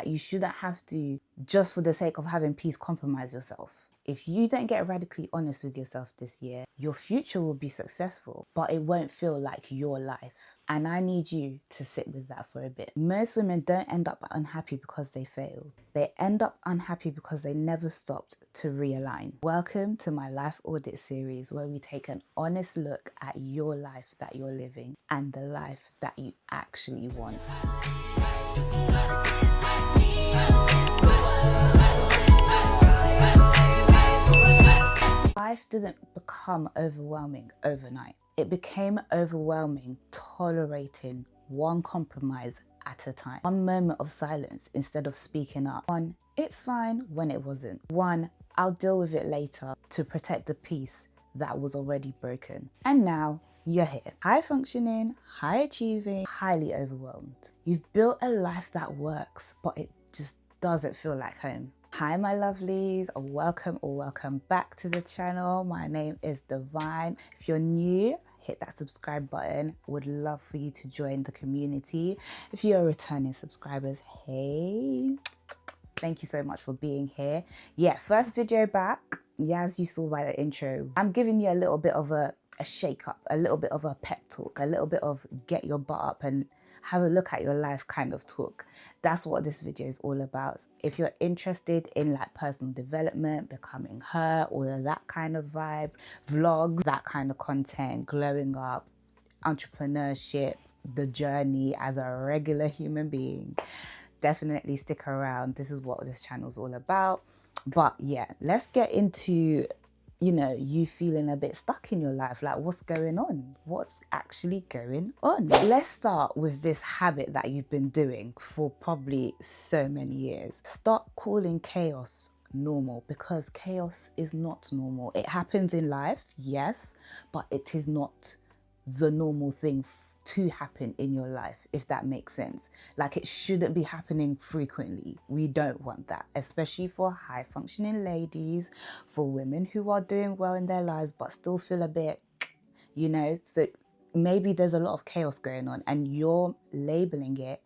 that you shouldn't have to, just for the sake of having peace, compromise yourself. If you don't get radically honest with yourself this year, your future will be successful, but it won't feel like your life. And I need you to sit with that for a bit. Most women don't end up unhappy because they failed. They end up unhappy because they never stopped to realign. Welcome to my life audit series, where we take an honest look at your life that you're living and the life that you actually want. Life didn't become overwhelming overnight. It became overwhelming tolerating one compromise at a time. One moment of silence instead of speaking up. One, it's fine, when it wasn't. One, I'll deal with it later, to protect the peace that was already broken. And now you're here. High functioning, high achieving, highly overwhelmed. You've built a life that works, but it just doesn't feel like home. Hi my lovelies, welcome or welcome back to the channel. My name is Divine. If you're new, hit that subscribe button. Would love for you to join the community. If you're returning subscribers, hey, thank you so much for being here. Yeah, first video back. Yeah, as you saw by the intro, I'm giving you a little bit of a shake up, a little bit of a pep talk, a little bit of get your butt up and have a look at your life kind of talk. That's what this video is all about. If you're interested in like personal development, becoming her, all of that kind of vibe, vlogs, that kind of content, glowing up, entrepreneurship, the journey as a regular human being, definitely stick around. This is what this channel is all about. But yeah, let's get into, you know, you feeling a bit stuck in your life. Like, what's going on? What's actually going on? Let's start with this habit that you've been doing for probably so many years. Stop calling chaos normal, because chaos is not normal. It happens in life, yes, but it is not the normal thing to happen in your life, if that makes sense. Like, it shouldn't be happening frequently. We don't want that, especially for high functioning ladies, for women who are doing well in their lives but still feel a bit, you know, so maybe there's a lot of chaos going on and you're labeling it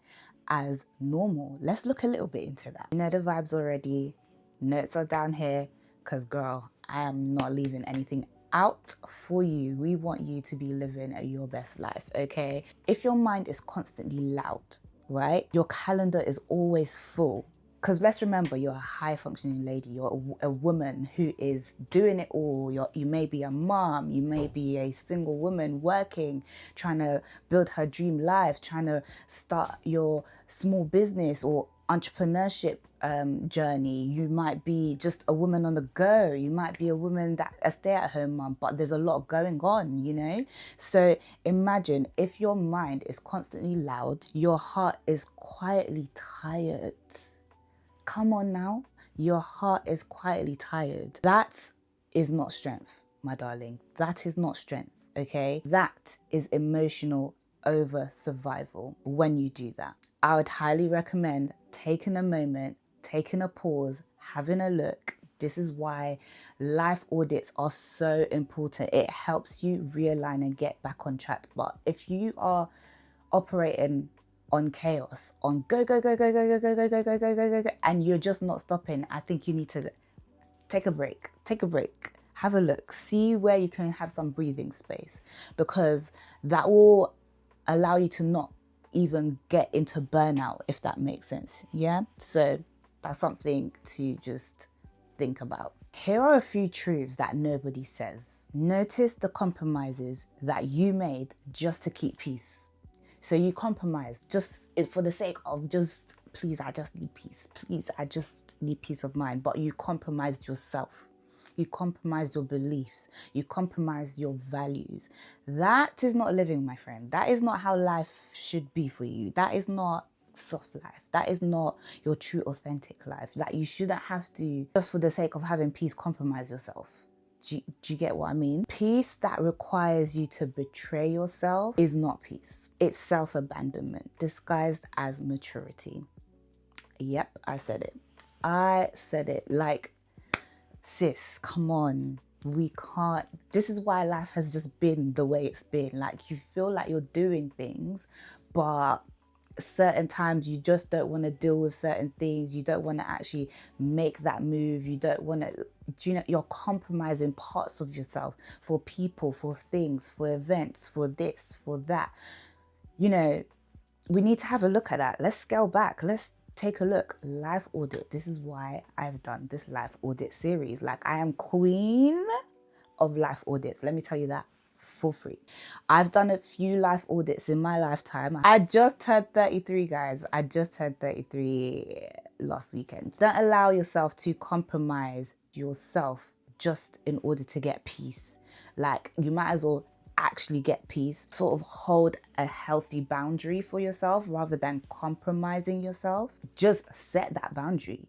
as normal. Let's look a little bit into that. You know the vibes already. Notes are down here, because girl, I am not leaving anything out for you. We want you to be living your best life, okay? If your mind is constantly loud, right? Your calendar is always full. Because let's remember, you're a high functioning lady. You're a woman who is doing it all. You may be a mom, you may be a single woman working, trying to build her dream life, trying to start your small business or entrepreneurship journey. You might be just a woman on the go. You might be a woman that a stay-at-home mom, but there's a lot going on, you know? So imagine if your mind is constantly loud, your heart is quietly tired. Come on now, your heart is quietly tired. That is not strength, my darling. That is not strength, okay? That is emotional over survival when you do that. I would highly recommend taking a moment, taking a pause, having a look. This is why life audits are so important. It helps you realign and get back on track. But if you are operating on chaos, on go, go, go, go, go, go, go, go, go, go, go, go, go, and you're just not stopping, I think you need to take a break, have a look, see where you can have some breathing space, because that will allow you to not even get into burnout, if that makes sense. Yeah, so that's something to just think about. Here are a few truths that nobody says. Notice the compromises that you made just to keep peace. So you compromised just for the sake of just, please, I just need peace. Please, I just need peace of mind. But you compromised yourself. You compromised your beliefs. You compromised your values. That is not living, my friend. That is not how life should be for you. That is not soft life. That is not your true authentic life. Like, you shouldn't have to, just for the sake of having peace, compromise yourself. Do you get what I mean? Peace that requires you to betray yourself is not peace. It's self-abandonment disguised as maturity. Yep, I said it. I said it. Like, sis, come on. We can't. This is why life has just been the way it's been. Like, you feel like you're doing things, but certain times you just don't want to deal with certain things. You don't want to actually make that move. You don't want to, you're compromising parts of yourself for people, for things, for events, for this, for that. We need to have a look at that. Let's scale back. Let's take a look. Life audit. This is why I've done this life audit series. Like, I am queen of life audits. Let me tell you that for free. I've done a few life audits in my lifetime. I just turned 33, guys. I just turned 33 last weekend. Don't allow yourself to compromise yourself just in order to get peace. Like, you might as well actually get peace. Sort of hold a healthy boundary for yourself rather than compromising yourself. Just set that boundary,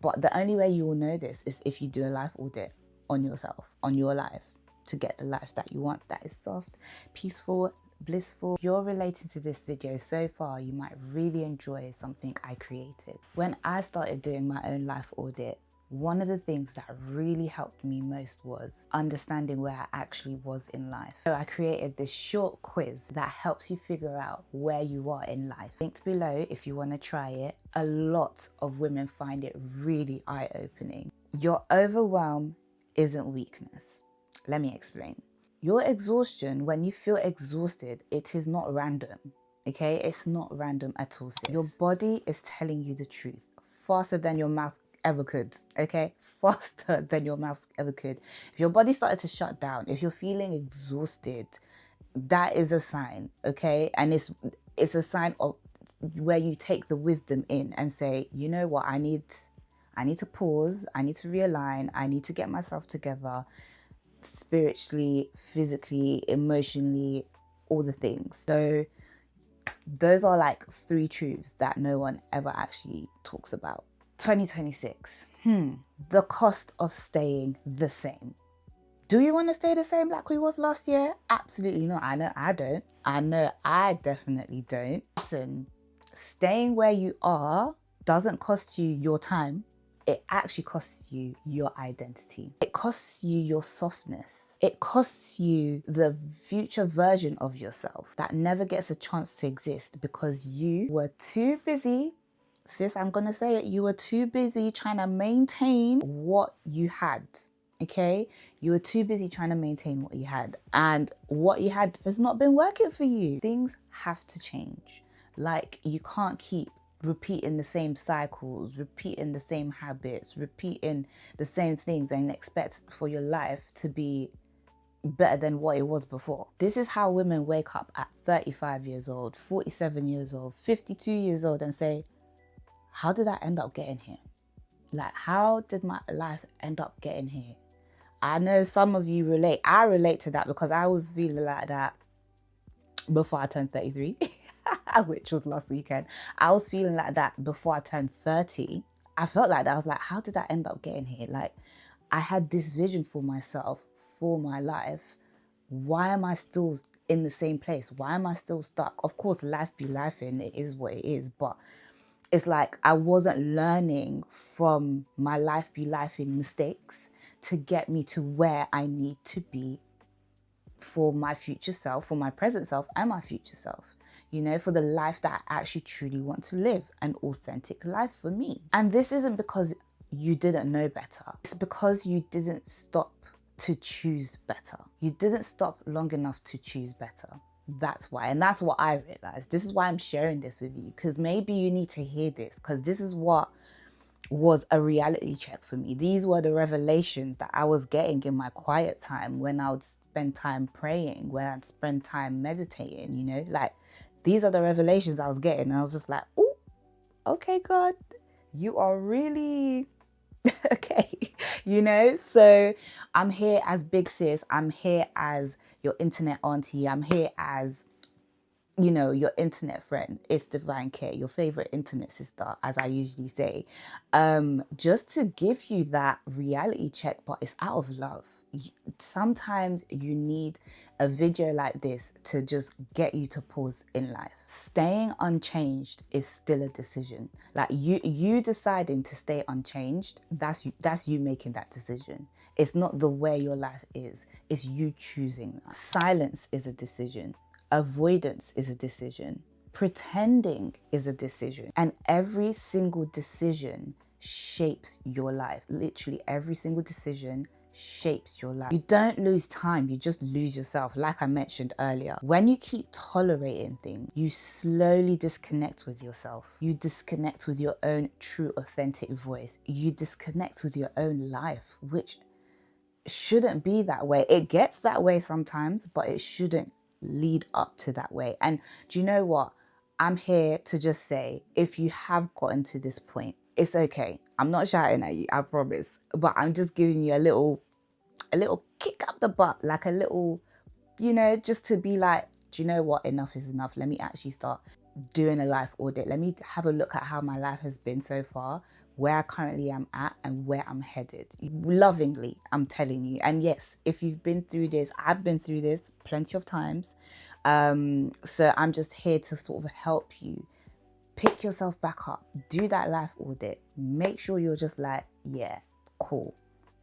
But the only way you will know this is if you do a life audit on yourself, on your life, to get the life that you want, that is soft, peaceful, blissful. If you're relating to this video so far, you might really enjoy something I created. When I started doing my own life audit, one of the things that really helped me most was understanding where I actually was in life. So I created this short quiz that helps you figure out where you are in life. Linked below if you want to try it. A lot of women find it really eye-opening. Your overwhelm isn't weakness. Let me explain. Your exhaustion, when you feel exhausted, it is not random. Okay? It's not random at all, sis. Your body is telling you the truth faster than your mouth ever could. Okay? Faster than your mouth ever could. If your body started to shut down, if you're feeling exhausted, that is a sign. Okay? And it's a sign of where you take the wisdom in and say, you know what, I need to pause, I need to realign, I need to get myself together spiritually, physically, emotionally, all the things. So those are like 3 truths that no one ever actually talks about. 2026, the cost of staying the same. Do you want to stay the same like we was last year? Absolutely not. I know I don't. I know I definitely don't. Listen, staying where you are doesn't cost you your time. It actually costs you your identity. It costs you your softness. It costs you the future version of yourself that never gets a chance to exist because you were too busy. Sis, I'm gonna say it. You were too busy trying to maintain what you had. Okay? You were too busy trying to maintain what you had. And what you had has not been working for you. Things have to change. Like, you can't keep repeating the same cycles, repeating the same habits, repeating the same things and expect for your life to be better than what it was before. This is how women wake up at 35 years old, 47 years old, 52 years old and say, how did I end up getting here? Like, how did my life end up getting here? I know some of you relate. I relate to that because I was feeling like that before I turned 33. Which was last weekend. I was feeling like that before I turned 30. I felt like that. I was like, how did I end up getting here? Like, I had this vision for myself, for my life. Why am I still in the same place? Why am I still stuck? Of course, life be lifing. It is what it is. But it's like I wasn't learning from my life be lifing mistakes to get me to where I need to be for my future self, for my present self and my future self. For the life that I actually truly want to live, an authentic life for me. And this isn't because you didn't know better. It's because you didn't stop to choose better. You didn't stop long enough to choose better. That's why. And that's what I realized. This is why I'm sharing this with you, because maybe you need to hear this, because this is what was a reality check for me. These were the revelations that I was getting in my quiet time when I would spend time praying, when I'd spend time meditating, like these are the revelations I was getting. And I was just like, oh, okay, God, you are really okay. So I'm here as big sis. I'm here as your internet auntie. I'm here as your internet friend. It's Divine Care, your favorite internet sister, as I usually say, just to give you that reality check, but it's out of love. Sometimes you need a video like this to just get you to pause in life. Staying unchanged is still a decision. Like you deciding to stay unchanged, that's you making that decision. It's not the way your life is, it's you choosing that. Silence is a decision. Avoidance is a decision. Pretending is a decision, and every single decision shapes your life. Literally every single decision shapes your life. You don't lose time, you just lose yourself. Like I mentioned earlier, when you keep tolerating things, you slowly disconnect with yourself. You disconnect with your own true authentic voice. You disconnect with your own life, which shouldn't be that way. It gets that way sometimes, but it shouldn't lead up to that way. And do you know what? I'm here to just say, if you have gotten to this point, it's okay. I'm not shouting at you, I promise. But I'm just giving you a little kick up the butt, like a little, just to be like, do you know what? Enough is enough. Let me actually start doing a life audit. Let me have a look at how my life has been so far, where I currently am at, and where I'm headed. Lovingly, I'm telling you. And yes, if you've been through this, I've been through this plenty of times. So I'm just here to sort of help you pick yourself back up, do that life audit, make sure you're just like, yeah, cool,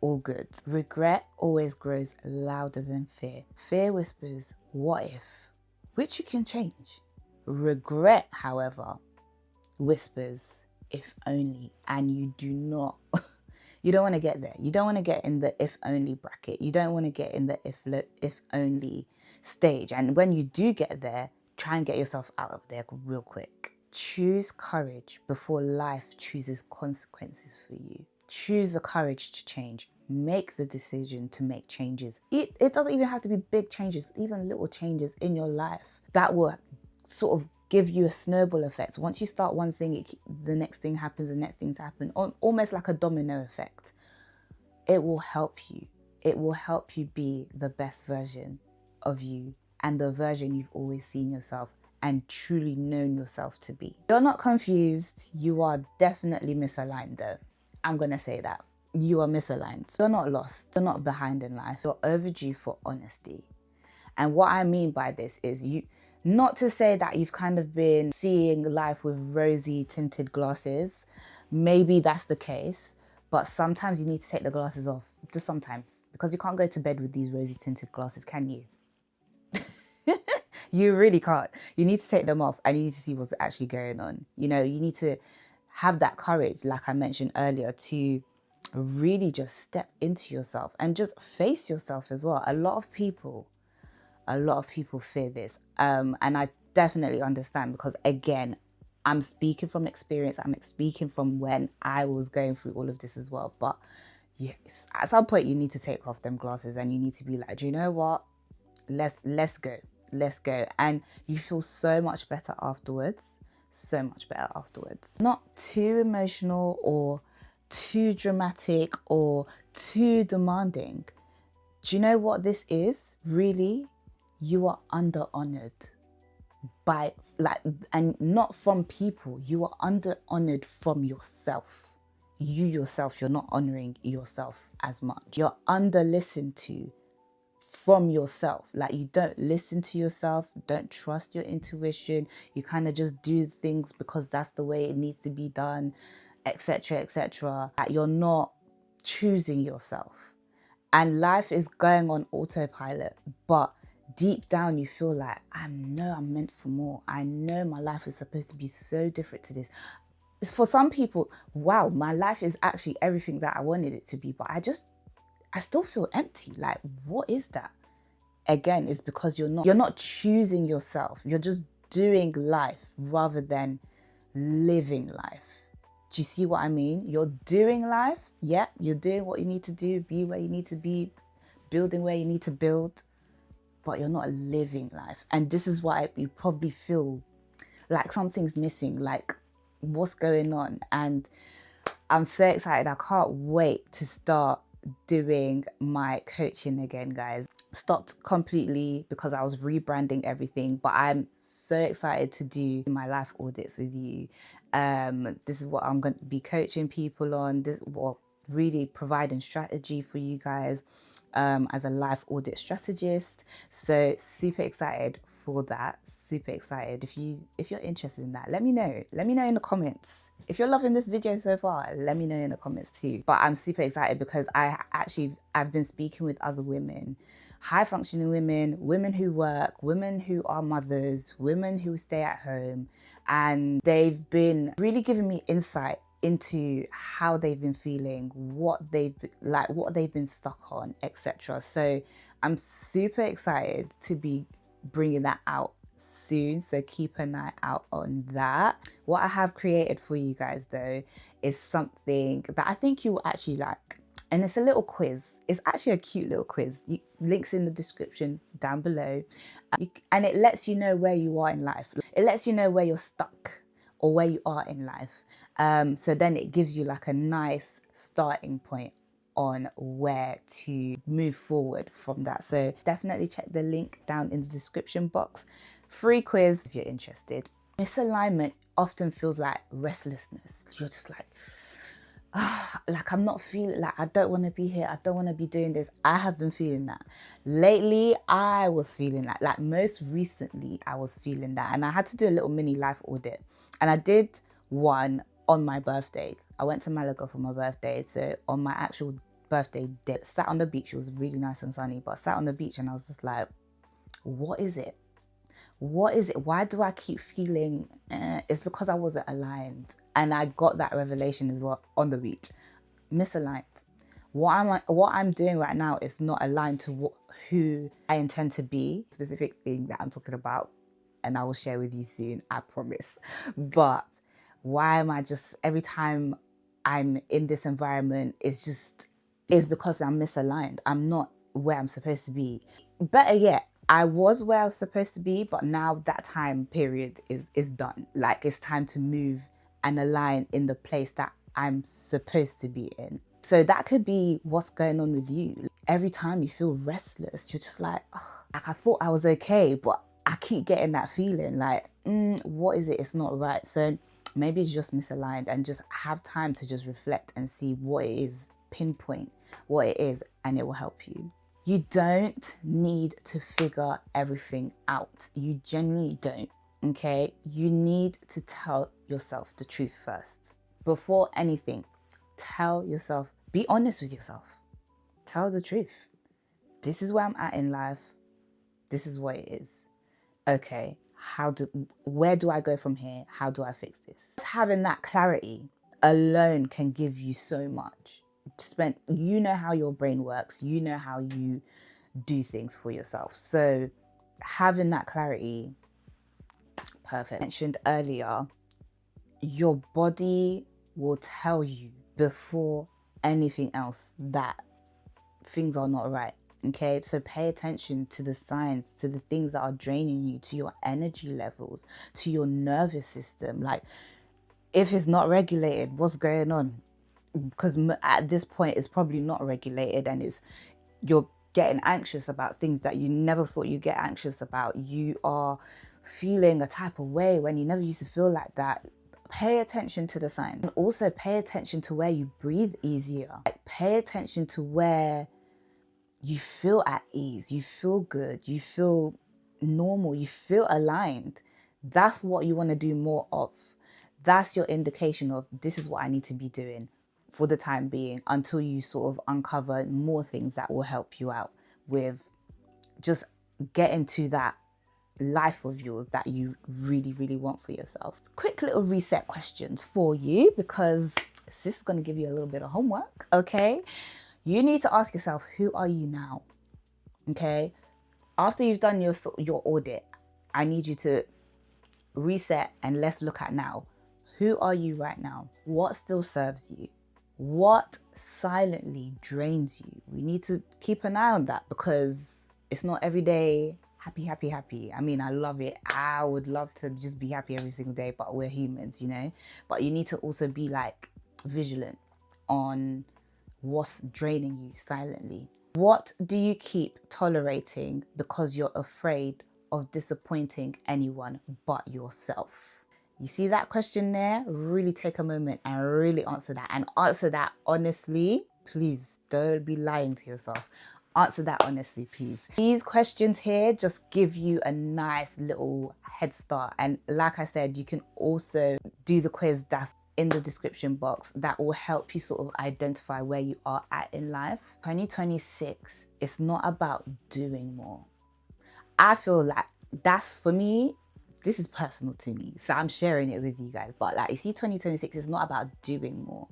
all good. Regret always grows louder than fear. Fear whispers, what if? Which you can change. Regret, however, whispers, if only, and you don't want to get there. You don't want to get in the if only bracket. You don't want to get in the if only stage. And when you do get there, try and get yourself out of there real quick. Choose courage before life chooses consequences for you. Choose the courage to change. Make the decision to make changes. It doesn't even have to be big changes, even little changes in your life that will sort of give you a snowball effect. Once you start one thing, the next thing happens, the next things happen, almost like a domino effect. It will help you. It will help you be the best version of you and the version you've always seen yourself and truly known yourself to be. You're not confused. You are definitely misaligned though. I'm gonna say that. You are misaligned. You're not lost. You're not behind in life. You're overdue for honesty. And what I mean by this is not to say that you've kind of been seeing life with rosy tinted glasses. Maybe that's the case, but sometimes you need to take the glasses off, just sometimes, because you can't go to bed with these rosy tinted glasses, can you? You really can't. You need to take them off and you need to see what's actually going on. You need to have that courage, like I mentioned earlier, to really just step into yourself and just face yourself as well. A lot of people fear this. And I definitely understand, because again, I'm speaking from experience. I'm speaking from when I was going through all of this as well. But yes, at some point you need to take off them glasses and you need to be like, do you know what? Let's go. And you feel so much better afterwards. So much better afterwards. Not too emotional or too dramatic or too demanding. Do you know what this is? Really? You are under-honored by, and not from people. You are under-honored from yourself. You yourself, you're not honoring yourself as much. You're under-listened to from yourself. Like, you don't listen to yourself, don't trust your intuition. You kind of just do things because that's the way it needs to be done, etc., etc. You're not choosing yourself. And life is going on autopilot, but deep down you feel like, I know I'm meant for more. I know my life is supposed to be so different to this. For some people, wow, my life is actually everything that I wanted it to be, but I still feel empty. Like, what is that? Again, it's because you're not choosing yourself. You're just doing life rather than living life. Do you see what I mean? You're doing life. Yeah, you're doing what you need to do, be where you need to be, building where you need to build, but you're not living life. And this is why you probably feel like something's missing, like what's going on. And I'm so excited. I can't wait to start doing my coaching again, guys. Stopped completely because I was rebranding everything, but I'm so excited to do my life audits with you. This is what I'm going to be coaching people on. This will really providing strategy for you guys as a life audit strategist. So super excited for that. Super excited. If you're interested in that, let me know. Let me know in the comments. If you're loving this video so far, let me know in the comments too. But I'm super excited because I've been speaking with other women high functioning women, women who work, women who are mothers, women who stay at home, and they've been really giving me insight into how they've been feeling, what they've been stuck on, etc. So I'm super excited to be bringing that out soon, so keep an eye out on that. What I have created for you guys though is something that I think you will actually like, and it's a little quiz. It's actually a cute little quiz. Links in the description down below, and it lets you know where you are in life. It lets you know where you're stuck or where you are in life. So then it gives you like a nice starting point on where to move forward from that. So definitely check the link down in the description box. Free quiz if you're interested. Misalignment often feels like restlessness. You're just like, like I'm not feeling, like I don't want to be here. I don't want to be doing this. I have been feeling that. Lately, I was feeling that. Like most recently, I was feeling that. And I had to do a little mini life audit. And I did one on my birthday. I went to Malaga for my birthday. So on my actual birthday day, sat on the beach. It was really nice and sunny, but I sat on the beach and I was just like, what is it? What is it? Why do I keep feeling it's because I wasn't aligned? And I got that revelation as well on the beach. Misaligned. What I'm doing right now is not aligned to who I intend to be. Specific thing that I'm talking about, and I will share with you soon, I promise. But why am I just, every time I'm in this environment, it's because I'm misaligned. I'm not where I'm supposed to be. Better yet, I was where I was supposed to be, but now that time period is done. Like it's time to move and align in the place that I'm supposed to be in. So that could be what's going on with you. Every time you feel restless, you're just like, oh, like I thought I was okay, but I keep getting that feeling like, what is it? It's not right. So maybe it's just misaligned, and just have time to just reflect and see what it is, pinpoint what it is, and it will help you. You don't need to figure everything out. You genuinely don't, okay? You need to tell yourself the truth first. Before anything, tell yourself, be honest with yourself. Tell the truth. This is where I'm at in life. This is what it is. Okay, where do I go from here? How do I fix this? Having that clarity alone can give you so much. You know how your brain works, you know how you do things for yourself. So having that clarity, perfect. I mentioned earlier, your body will tell you before anything else that things are not right. Okay, so pay attention to the signs, to the things that are draining you, to your energy levels, to your nervous system. Like if it's not regulated, what's going on? Because at this point it's probably not regulated, and you're getting anxious about things that you never thought you'd get anxious about. You are feeling a type of way when you never used to feel like that. Pay attention to the signs, and also pay attention to where you breathe easier. Like pay attention to where you feel at ease, you feel good, you feel normal, you feel aligned. That's what you want to do more of. That's your indication of, this is what I need to be doing for the time being, until you sort of uncover more things that will help you out with just getting to that life of yours that you really, really want for yourself. Quick little reset questions for you, because this is going to give you a little bit of homework, okay? You need to ask yourself, who are you now? Okay? After you've done your audit, I need you to reset, and let's look at now. Who are you right now? What still serves you? What silently drains you? We need to keep an eye on that, because it's not every day happy, happy, happy. I mean, I love it. I would love to just be happy every single day, but we're humans, you know? But you need to also be like vigilant on what's draining you silently. What do you keep tolerating because you're afraid of disappointing anyone but yourself? You see that question there? Really take a moment and really answer that. And answer that honestly. Please don't be lying to yourself. Answer that honestly, please. These questions here just give you a nice little head start. And like I said, you can also do the quiz that's in the description box that will help you sort of identify where you are at in life. 2026, it's not about doing more. I feel like that's, for me, this is personal to me, so I'm sharing it with you guys. But like, you see, 2026 is not about doing more,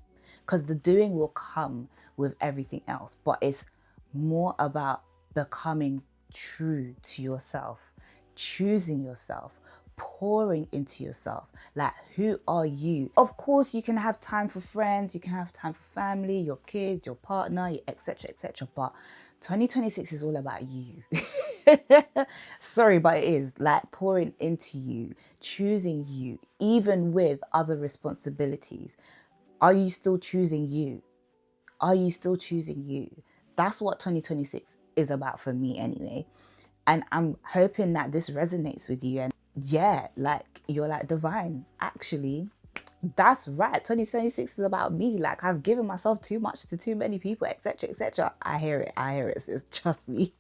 because the doing will come with everything else, but it's more about becoming true to yourself, choosing yourself, pouring into yourself. Like, who are you? Of course, you can have time for friends, you can have time for family, your kids, your partner, etc., etc., but 2026 is all about you. Sorry, but it is. Like, pouring into you, choosing you, even with other responsibilities. Are you still choosing you? Are you still choosing you? That's what 2026 is about for me anyway. And I'm hoping that this resonates with you. And yeah, like, you're like, Divine, actually, that's right. 2026 is about me. Like, I've given myself too much to too many people, etc., etc. I hear it, sis. Trust me.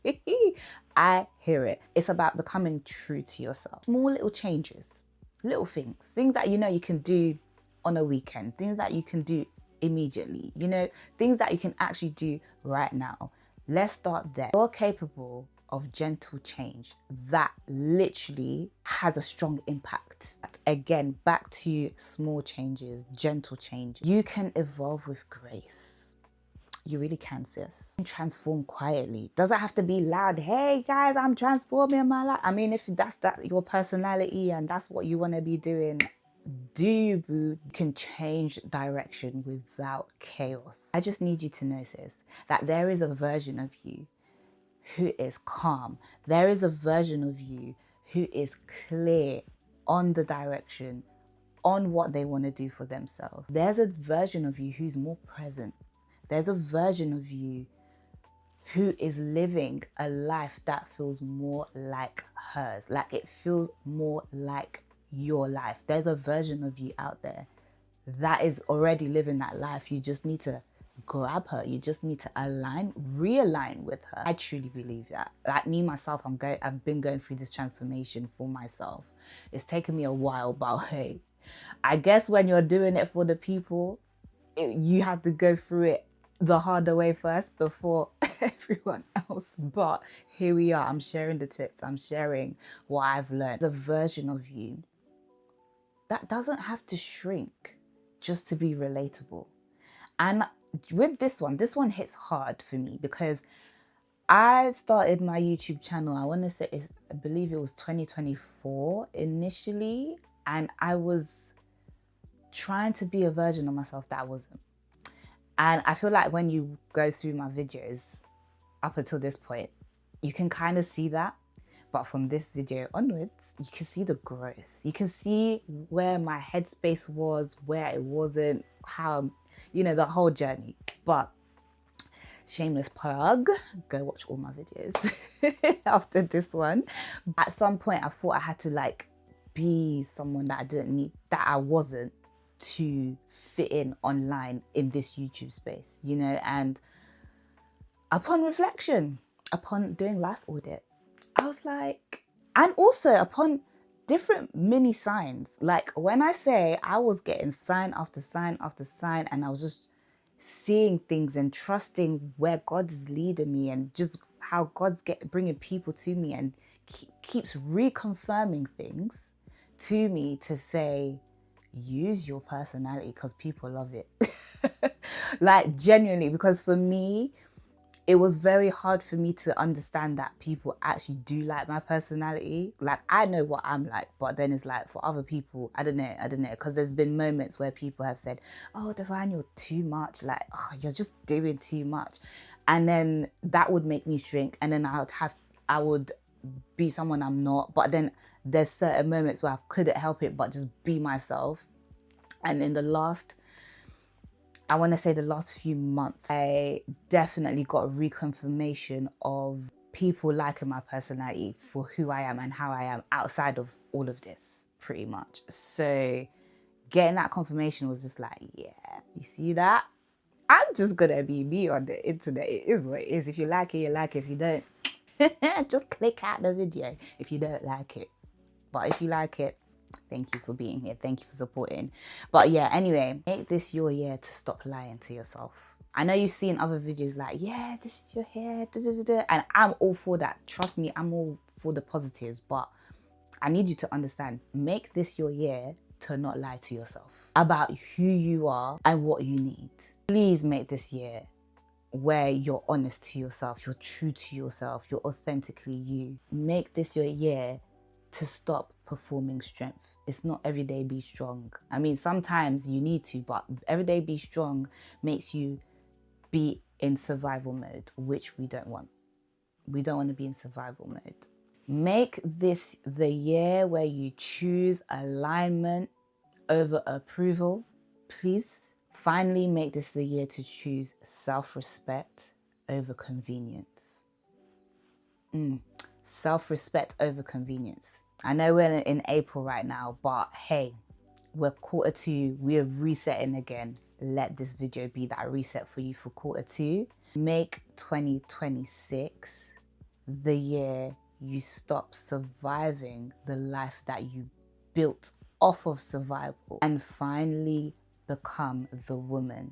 I hear it. It's about becoming true to yourself. Small little changes, little things that you know you can do on a weekend, things that you can do immediately, you know, things that you can actually do right now. Let's start there. You're capable of gentle change that literally has a strong impact. Again, back to small changes, gentle changes. You can evolve with grace. You really can, sis. Transform quietly. Doesn't have to be loud. Hey guys, I'm transforming my life. I mean, if that's your personality and that's what you want to be doing, do you, boo? You can change direction without chaos. I just need you to know, sis, that there is a version of you who is calm. There is a version of you who is clear on the direction, on what they want to do for themselves. There's a version of you who's more present. There's a version of you who is living a life that feels more like hers. Like, it feels more like your life. There's a version of you out there that is already living that life. You just need to grab her. You just need to realign with her. I truly believe that. Like me, myself, I've been going through this transformation for myself. It's taken me a while, but hey, I guess when you're doing it for the people, you have to go through it the harder way first before everyone else. But here we are. I'm sharing the tips. I'm sharing what I've learned. The version of you that doesn't have to shrink just to be relatable. And with this one hits hard for me because I started my YouTube channel, I want to say, I believe it was 2024 initially, and I was trying to be a version of myself that I wasn't. And I feel like when you go through my videos up until this point, you can kind of see that. But from this video onwards, you can see the growth. You can see where my headspace was, where it wasn't, how, you know, the whole journey. But shameless plug, go watch all my videos after this one. At some point, I thought I had to like be someone that I didn't need, that I wasn't, to fit in online in this YouTube space, you know. And upon reflection, upon doing life audit, I was like, and also upon different mini signs, like when I say I was getting sign after sign after sign, and I was just seeing things and trusting where God is leading me, and just how God's bringing people to me, and keeps reconfirming things to me to say, use your personality because people love it. Like, genuinely, because for me, it was very hard for me to understand that people actually do like my personality. Like, I know what I'm like, but then it's like for other people, I don't know. Because there's been moments where people have said, oh, Divine, you're too much. Like, oh, you're just doing too much. And then that would make me shrink. And then I would be someone I'm not. But then there's certain moments where I couldn't help it but just be myself. And in the last few months, I definitely got a reconfirmation of people liking my personality for who I am and how I am outside of all of this, pretty much. So getting that confirmation was just like, yeah, you see that? I'm just gonna be me on the internet. It is what it is. If you like it, you like it. If you don't, just click out the video if you don't like it. But if you like it, Thank you for being here. Thank you for supporting. But yeah, anyway, make this your year to stop lying to yourself. I know you've seen other videos like, yeah, this is your hair, da, da, da, da. And I'm all for that. Trust me, I'm all for the positives. But I need you to understand, make this your year to not lie to yourself about who you are and what you need. Please make this year where you're honest to yourself, you're true to yourself, you're authentically you. Make this your year to stop performing strength. It's not everyday be strong. I mean, sometimes you need to, but everyday be strong makes you be in survival mode, which we don't want. We don't want to be in survival mode. Make this the year where you choose alignment over approval. Please, finally make this the year to choose self-respect over convenience. Self-respect over convenience. I know we're in April right now, but hey, we're Q2, we're resetting again. Let this video be that reset for you for Q2. Make 2026 the year you stop surviving the life that you built off of survival and finally become the woman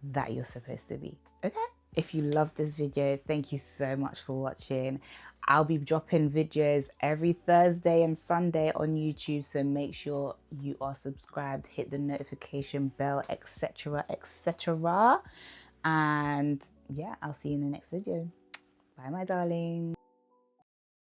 that you're supposed to be. Okay? If you loved this video, thank you so much for watching. I'll be dropping videos every Thursday and Sunday on YouTube, so make sure you are subscribed, hit the notification bell, etc, etc. And yeah, I'll see you in the next video. Bye, my darling.